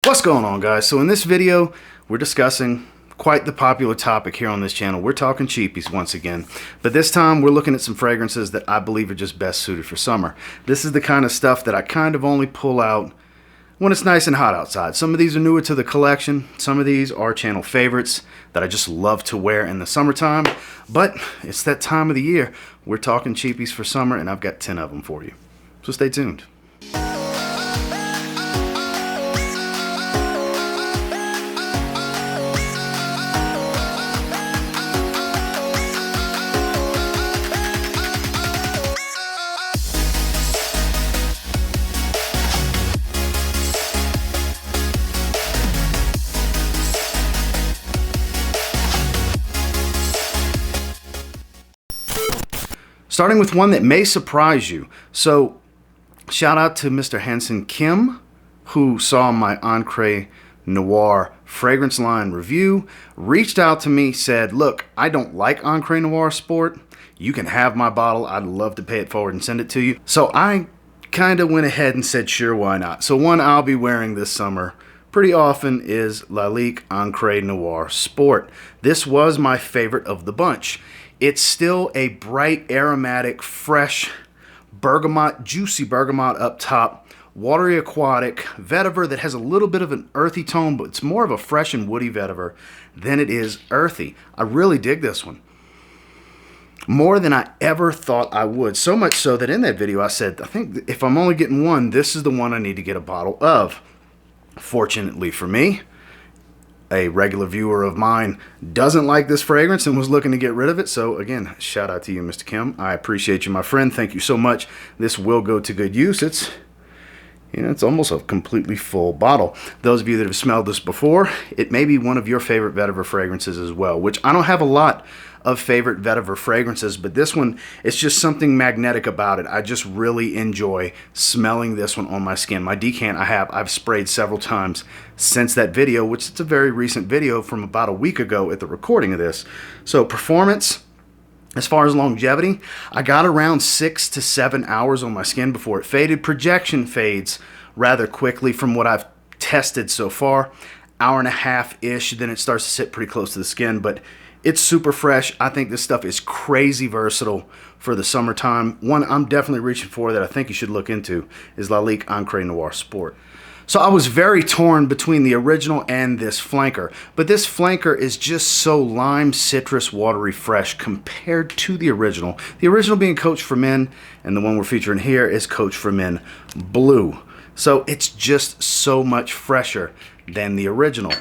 What's going on, guys? So in this video, we're discussing quite the popular topic here on this channel. We're talking cheapies once again, but this time we're looking at some fragrances that I believe are just best suited for summer. This is the kind of stuff that I kind of only pull out when it's nice and hot outside. Some of these are newer to the collection. Some of these are channel favorites that I just love to wear in the summertime, but it's that time of the year. We're talking cheapies for summer, and I've got 10 of them for you. So stay tuned. Starting with one that may surprise you. So, shout out to Mr. Hansen Kim, who saw my Encre Noir fragrance line review, reached out to me, said, look, I don't like Encre Noir Sport. You can have my bottle. I'd love to pay it forward and send it to you. So I kind of went ahead and said, sure, why not? So one I'll be wearing this summer pretty often is Lalique Encre Noir Sport. This was my favorite of the bunch. It's still a bright, aromatic, fresh bergamot, juicy bergamot up top, watery aquatic vetiver that has a little bit of an earthy tone, but it's more of a fresh and woody vetiver than it is earthy. I really dig this one. More than I ever thought I would. So much so that in that video I said, I think if I'm only getting one, this is the one I need to get a bottle of. Fortunately for me, a regular viewer of mine doesn't like this fragrance and was looking to get rid of it. So again, shout out to you, Mr. Kim. I appreciate you, my friend. Thank you so much. This will go to good use. It's almost a completely full bottle. Those of you that have smelled this before, it may be one of your favorite vetiver fragrances as well, which I don't have a lot of favorite vetiver fragrances, but this one, it's just something magnetic about it. I just really enjoy smelling this one on my skin. My decant I've sprayed several times since that video, which it's a very recent video from about a week ago at the recording of this. So performance, as far as longevity, I got around 6 to 7 hours on my skin before it faded. Projection fades rather quickly from what I've tested so far. Hour and a half-ish, then it starts to sit pretty close to the skin, but it's super fresh. I think this stuff is crazy versatile for the summertime. One I'm definitely reaching for that I think you should look into is Lalique Encre Noir Sport. So I was very torn between the original and this flanker, but this flanker is just so lime, citrus, watery fresh compared to the original. The original being Coach for Men, and the one we're featuring here is Coach for Men Blue. So it's just so much fresher than the original.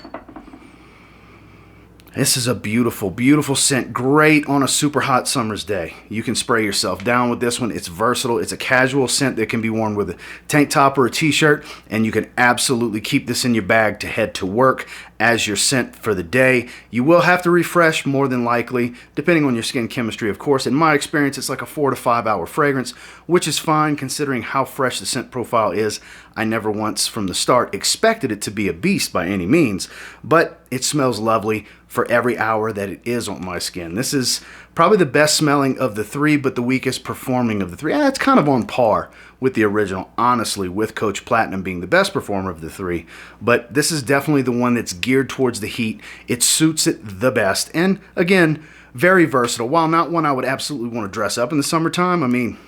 This is a beautiful, beautiful scent. Great on a super hot summer's day. You can spray yourself down with this one. It's versatile. It's a casual scent that can be worn with a tank top or a t-shirt, and you can absolutely keep this in your bag to head to work as your scent for the day. You will have to refresh more than likely, depending on your skin chemistry, of course. In my experience, it's like a 4 to 5 hour fragrance, which is fine considering how fresh the scent profile is. I never once from the start expected it to be a beast by any means, but it smells lovely for every hour that it is on my skin. This is probably the best smelling of the three, but the weakest performing of the three. It's kind of on par with the original, honestly, with Coach Platinum being the best performer of the three. But this is definitely the one that's geared towards the heat. It suits it the best. And again, very versatile. While not one I would absolutely want to dress up in the summertime, I mean,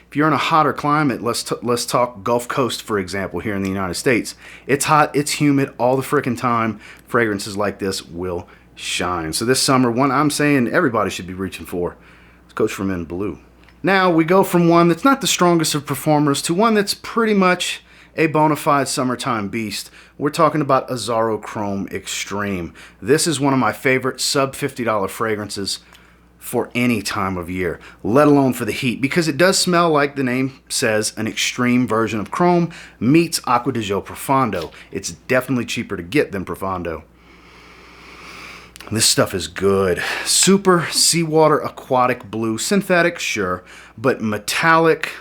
if you're in a hotter climate, let's talk Gulf Coast, for example, here in the United States. It's hot, it's humid all the frickin' time. Fragrances like this will shine. So this summer, one I'm saying everybody should be reaching for is Coach for Men Blue. Now we go from one that's not the strongest of performers to one that's pretty much a bona fide summertime beast. We're talking about Azzaro Chrome Extreme. This is one of my favorite sub $50 fragrances for any time of year, let alone for the heat, because it does smell like the name says, an extreme version of Chrome meets Acqua di Gio Profondo. It's definitely cheaper to get than Profondo. This stuff is good. Super seawater aquatic blue. Synthetic, sure, but metallic.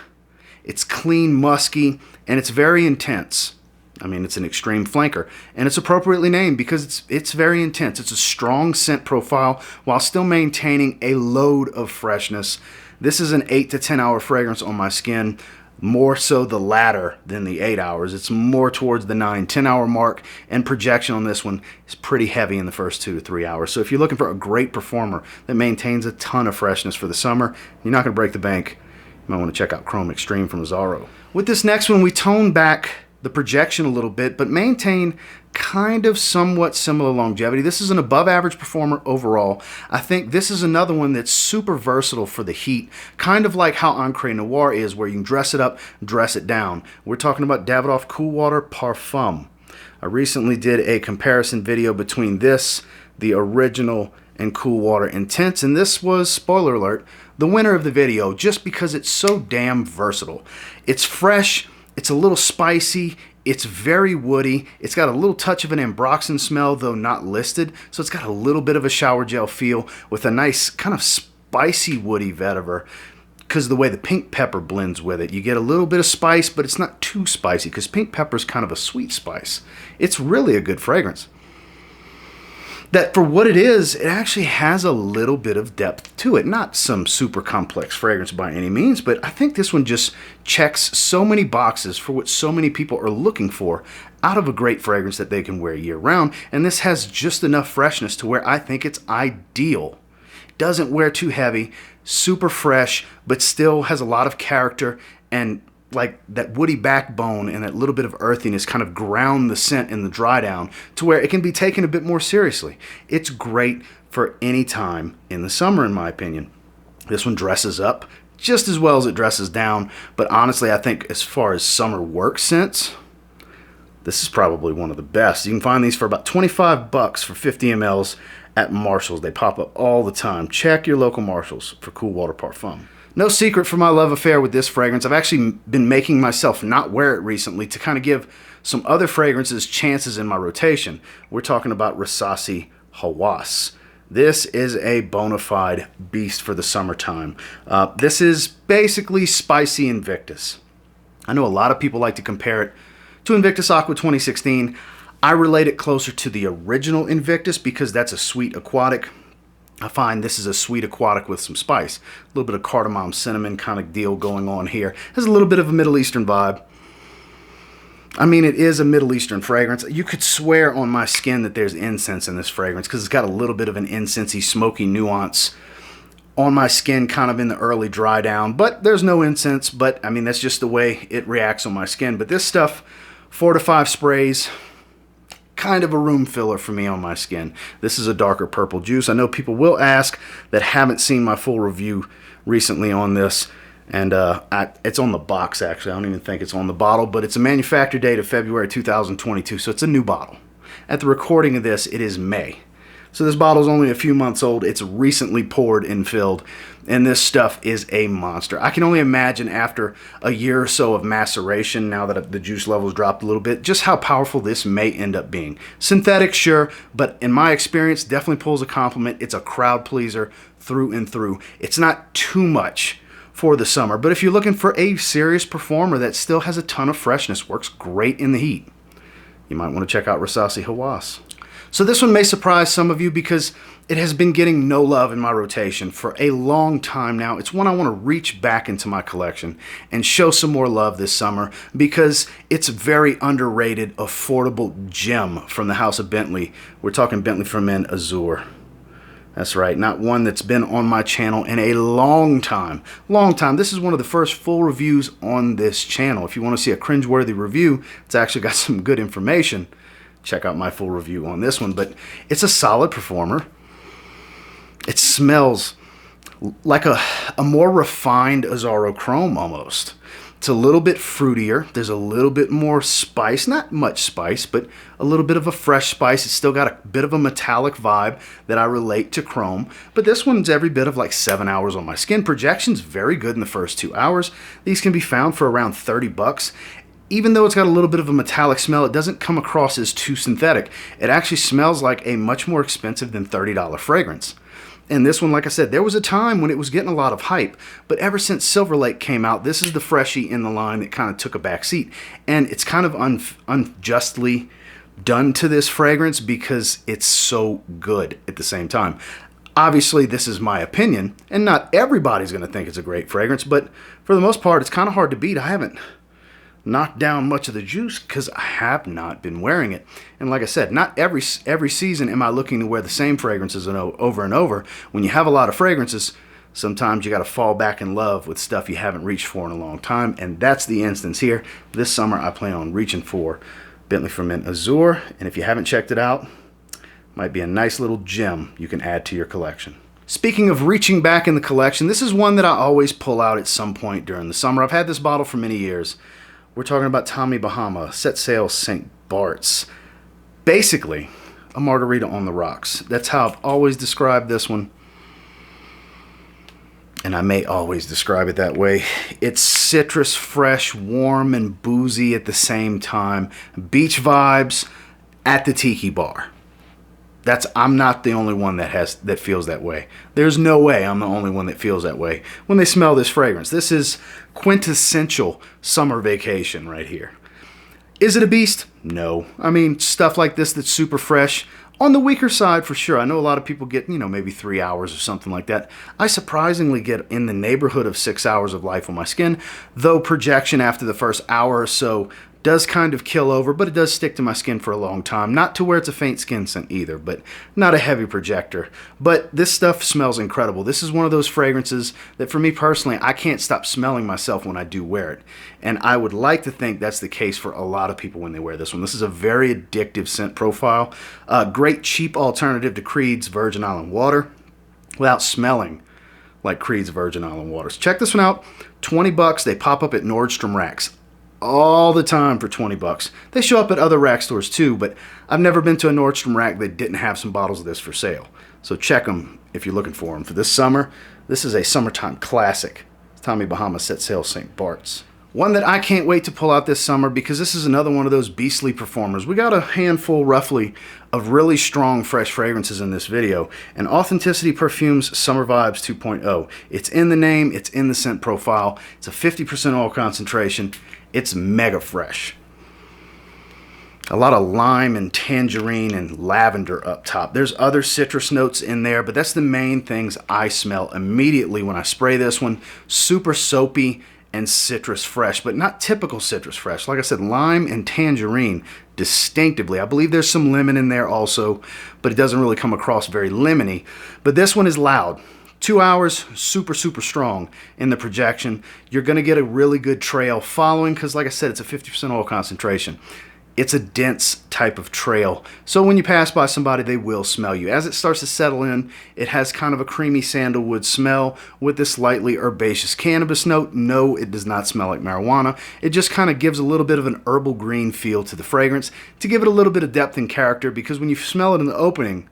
It's clean, musky, and it's very intense. I mean, it's an extreme flanker, and it's appropriately named because it's very intense. It's a strong scent profile while still maintaining a load of freshness. This is an 8 to 10 hour fragrance on my skin. more so the latter than the 8 hours. It's more towards the 9-10 hour mark, and projection on this one is pretty heavy in the first 2 to 3 hours. So if you're looking for a great performer that maintains a ton of freshness for the summer, you're not going to break the bank, you might want to check out Chrome Extreme from Azzaro. With this next one, we tone back the projection a little bit, but maintain kind of somewhat similar longevity. This is an above average performer overall. I think this is another one that's super versatile for the heat, kind of like how Encre Noir is, where you can dress it up, dress it down. We're talking about Davidoff Cool Water Parfum. I recently did a comparison video between this, the original, and Cool Water Intense, and this was, spoiler alert, the winner of the video just because it's so damn versatile. It's fresh, it's a little spicy, it's very woody, it's got a little touch of an ambroxan smell, though not listed, so it's got a little bit of a shower gel feel with a nice kind of spicy woody vetiver because of the way the pink pepper blends with it. You get a little bit of spice, but it's not too spicy because pink pepper is kind of a sweet spice. It's really a good fragrance. That for what it is, it actually has a little bit of depth to it. Not some super complex fragrance by any means, but I think this one just checks so many boxes for what so many people are looking for out of a great fragrance that they can wear year round. And this has just enough freshness to where I think it's ideal. Doesn't wear too heavy, super fresh, but still has a lot of character, and like that woody backbone and that little bit of earthiness kind of ground the scent in the dry down to where it can be taken a bit more seriously. It's great for any time in the summer, in my opinion. This one dresses up just as well as it dresses down, but honestly, I think as far as summer work scents, this is probably one of the best. You can find these for about 25 bucks for 50 mLs at Marshall's. They pop up all the time. Check your local Marshall's for Cool Water Parfum. No secret for my love affair with this fragrance. I've actually been making myself not wear it recently to kind of give some other fragrances chances in my rotation. We're talking about Rasasi Hawas. This is a bona fide beast for the summertime. This is basically spicy Invictus. I know a lot of people like to compare it to Invictus Aqua 2016. I relate it closer to the original Invictus because that's a sweet aquatic. I find this is a sweet aquatic with some spice. A little bit of cardamom cinnamon kind of deal going on here. Has a little bit of a Middle Eastern vibe. I mean, it is a Middle Eastern fragrance. You could swear on my skin that there's incense in this fragrance because it's got a little bit of an incensey, smoky nuance on my skin kind of in the early dry down. But there's no incense, but I mean, that's just the way it reacts on my skin. But this stuff, 4 to 5 sprays, kind of a room filler for me on my skin. This is a darker purple juice. I know people will ask that haven't seen my full review recently on this, and it's on the box actually. I don't even think it's on the bottle, but it's a manufacture date of February 2022, so it's a new bottle. At the recording of this, it is May. So this bottle is only a few months old. It's recently poured and filled, and this stuff is a monster. I can only imagine after a year or so of maceration, now that the juice levels dropped a little bit, just how powerful this may end up being. Synthetic, sure, but in my experience, definitely pulls a compliment. It's a crowd pleaser through and through. It's not too much for the summer, but if you're looking for a serious performer that still has a ton of freshness, works great in the heat, you might want to check out Rasasi Hawas. So this one may surprise some of you because it has been getting no love in my rotation for a long time now. It's one I want to reach back into my collection and show some more love this summer because it's a very underrated, affordable gem from the house of Bentley. We're talking Bentley For Men Azure. That's right, not one that's been on my channel in a long time. Long time. This is one of the first full reviews on this channel. If you want to see a cringeworthy review, it's actually got some good information. Check out my full review on this one, but it's a solid performer. It smells like a more refined Azzaro Chrome almost. It's a little bit fruitier. There's a little bit more spice, not much spice, but a little bit of a fresh spice. It's still got a bit of a metallic vibe that I relate to Chrome, but this one's every bit of like 7 hours on my skin. Projection's very good in the first 2 hours. These can be found for around 30 bucks. Even though it's got a little bit of a metallic smell, it doesn't come across as too synthetic. It actually smells like a much more expensive than $30 fragrance. And this one, like I said, there was a time when it was getting a lot of hype, but ever since Silver Lake came out, this is the freshie in the line that kind of took a back seat. And it's kind of unjustly done to this fragrance because it's so good at the same time. Obviously, this is my opinion, and not everybody's going to think it's a great fragrance, but for the most part, it's kind of hard to beat. I haven't knocked down much of the juice because I have not been wearing it. And like I said, not every season am I looking to wear the same fragrances over and over. When you have a lot of fragrances, sometimes you got to fall back in love with stuff you haven't reached for in a long time, and that's the instance here. This summer, I plan on reaching for Bentley For Men Azure, and if you haven't checked it out, might be a nice little gem you can add to your collection. Speaking of reaching back in the collection, this is one that I always pull out at some point during the summer. I've had this bottle for many years. We're talking about Tommy Bahama, Set Sail St. Barts. Basically, a margarita on the rocks. That's how I've always described this one. And I may always describe it that way. It's citrus, fresh, warm, and boozy at the same time. Beach vibes at the tiki bar. I'm not the only one that feels that way. There's no way I'm the only one that feels that way when they smell this fragrance. This is quintessential summer vacation right here. Is it a beast? No. I mean, stuff like this that's super fresh, on the weaker side for sure. I know a lot of people get, maybe 3 hours or something like that. I surprisingly get in the neighborhood of 6 hours of life on my skin, though projection after the first hour or so does kind of kill over, but it does stick to my skin for a long time. Not to where it's a faint skin scent either, but not a heavy projector. But this stuff smells incredible. This is one of those fragrances that for me personally, I can't stop smelling myself when I do wear it. And I would like to think that's the case for a lot of people when they wear this one. This is a very addictive scent profile. A great cheap alternative to Creed's Virgin Island Water without smelling like Creed's Virgin Island Waters. Check this one out. 20 bucks. They pop up at Nordstrom racks all the time for 20 bucks. They show up at other rack stores too, but I've never been to a Nordstrom rack that didn't have some bottles of this for sale. So check them if you're looking for them. For this summer, this is a summertime classic. Tommy Bahama Set Sail St. Barts. One that I can't wait to pull out this summer because this is another one of those beastly performers. We got a handful roughly of really strong fresh fragrances in this video, and Authenticity Perfumes Summer Vibes 2.0. It's in the name, it's in the scent profile, it's a 50% oil concentration. It's mega fresh. A lot of lime and tangerine and lavender up top. There's other citrus notes in there, but that's the main things I smell immediately when I spray this one. Super soapy and citrus fresh, but not typical citrus fresh. Like I said, lime and tangerine distinctively. I believe there's some lemon in there also, but it doesn't really come across very lemony. But this one is loud. 2 hours, super strong in the projection. You're going to get a really good trail following because, like I said, it's a 50% oil concentration. It's a dense type of trail. So when you pass by somebody, they will smell you. As it starts to settle in, it has kind of a creamy sandalwood smell with this slightly herbaceous cannabis note. No, it does not smell like marijuana. It just kind of gives a little bit of an herbal green feel to the fragrance to give it a little bit of depth and character, because when you smell it in the opening,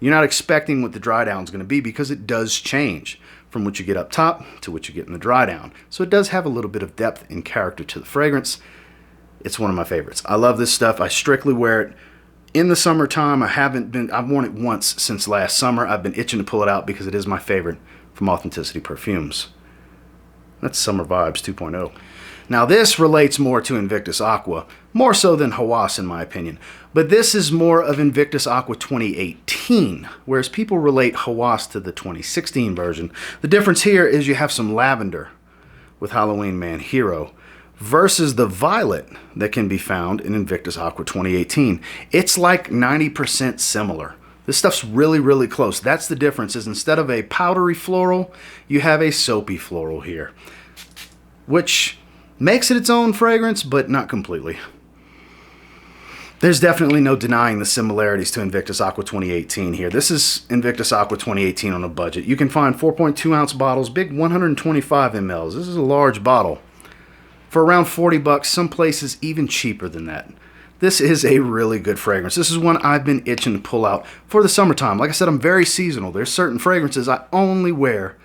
you're not expecting what the dry down is going to be, because it does change from what you get up top to what you get in the dry down. So it does have a little bit of depth and character to the fragrance. It's one of my favorites. I love this stuff. I strictly wear it in the summertime. I've worn it once since last summer. I've been itching to pull it out because it is my favorite from Authenticity Perfumes. That's Summer Vibes 2.0. Now this relates more to Invictus Aqua, more so than Hawas in my opinion. But this is more of Invictus Aqua 2018, whereas people relate Hawas to the 2016 version. The difference here is you have some lavender with Halloween Man Hero versus the violet that can be found in Invictus Aqua 2018. It's like 90% similar. This stuff's really close. That's the difference, is instead of a powdery floral, you have a soapy floral here, which makes it its own fragrance, but not completely. There's definitely no denying the similarities to Invictus Aqua 2018 here. This is Invictus Aqua 2018 on a budget. You can find 4.2 ounce bottles, big 125 mLs. This is a large bottle for around 40 bucks, some places even cheaper than that. This is a really good fragrance. This is one I've been itching to pull out for the summertime. Like I said, I'm very seasonal. There's certain fragrances I only wear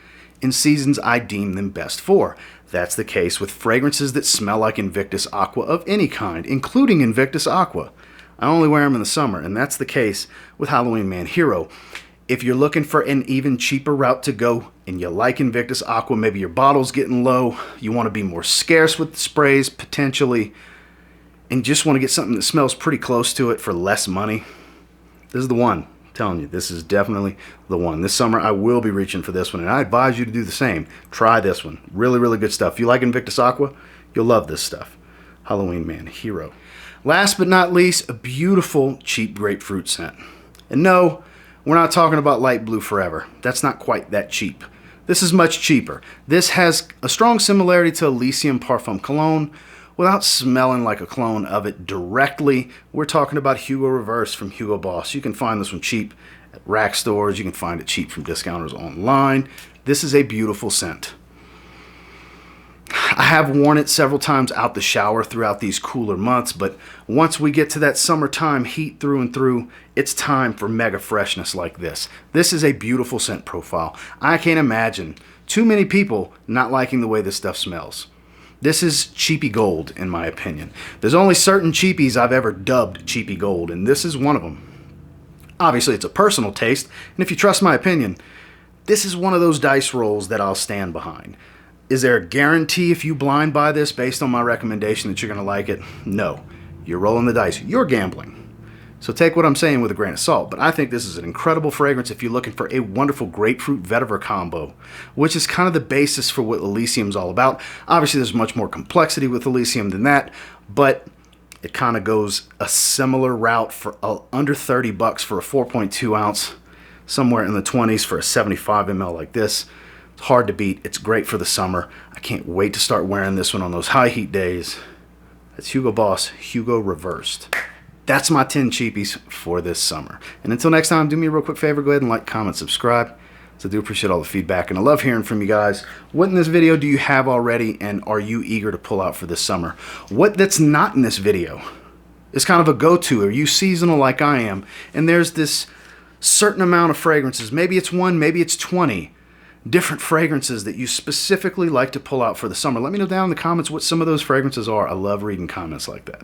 in seasons I deem them best for. That's the case with fragrances that smell like Invictus Aqua of any kind, including Invictus Aqua. I only wear them in the summer, and that's the case with Halloween Man Hero. If you're looking for an even cheaper route to go and you like Invictus Aqua, maybe your bottle's getting low, you want to be more scarce with the sprays potentially, and just want to get something that smells pretty close to it for less money, this is the one telling you, this is definitely the one. This summer, I will be reaching for this one, and I advise you to do the same. Try this one. Really, really good stuff. If you like Invictus Aqua, you'll love this stuff. Halloween Man, hero. Last but not least, a beautiful, cheap grapefruit scent. And no, we're not talking about light blue forever. That's not quite that cheap. This is much cheaper. This has a strong similarity to Elysium Parfum Cologne without smelling like a clone of it directly. We're talking about Hugo Reversed from Hugo Boss. You can find this one cheap at rack stores. You can find it cheap from discounters online. This is a beautiful scent. I have worn it several times out the shower throughout these cooler months, but once we get to that summertime heat through and through, it's time for mega freshness like this. This is a beautiful scent profile. I can't imagine too many people not liking the way this stuff smells. This is cheapy gold, in my opinion. There's only certain cheapies I've ever dubbed cheapy gold, and this is one of them. Obviously, it's a personal taste, and if you trust my opinion, this is one of those dice rolls that I'll stand behind. Is there a guarantee if you blind buy this based on my recommendation that you're going to like it? No. You're rolling the dice. You're gambling. So take what I'm saying with a grain of salt. But I think this is an incredible fragrance if you're looking for a wonderful grapefruit vetiver combo, which is kind of the basis for what Elysium's all about. Obviously, there's much more complexity with Elysium than that, but it kind of goes a similar route for under 30 bucks for a 4.2 ounce, somewhere in the 20s for a 75 ml like this. It's hard to beat. It's great for the summer. I can't wait to start wearing this one on those high heat days. That's Hugo Boss, Hugo Reversed. That's my 10 cheapies for this summer. And until next time, do me a real quick favor. Go ahead and like, comment, subscribe. So I do appreciate all the feedback. And I love hearing from you guys. What in this video do you have already? And are you eager to pull out for this summer? What that's not in this video is kind of a go-to. Are you seasonal like I am? And there's this certain amount of fragrances. Maybe it's 1, maybe it's 20. Different fragrances that you specifically like to pull out for the summer. Let me know down in the comments what some of those fragrances are. I love reading comments like that.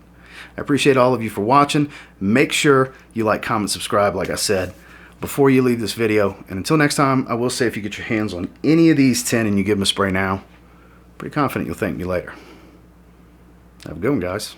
I appreciate all of you for watching. Make sure you like, comment, subscribe, like I said, before you leave this video. And until next time, I will say if you get your hands on any of these 10 and you give them a spray now, pretty confident you'll thank me later. Have a good one, guys.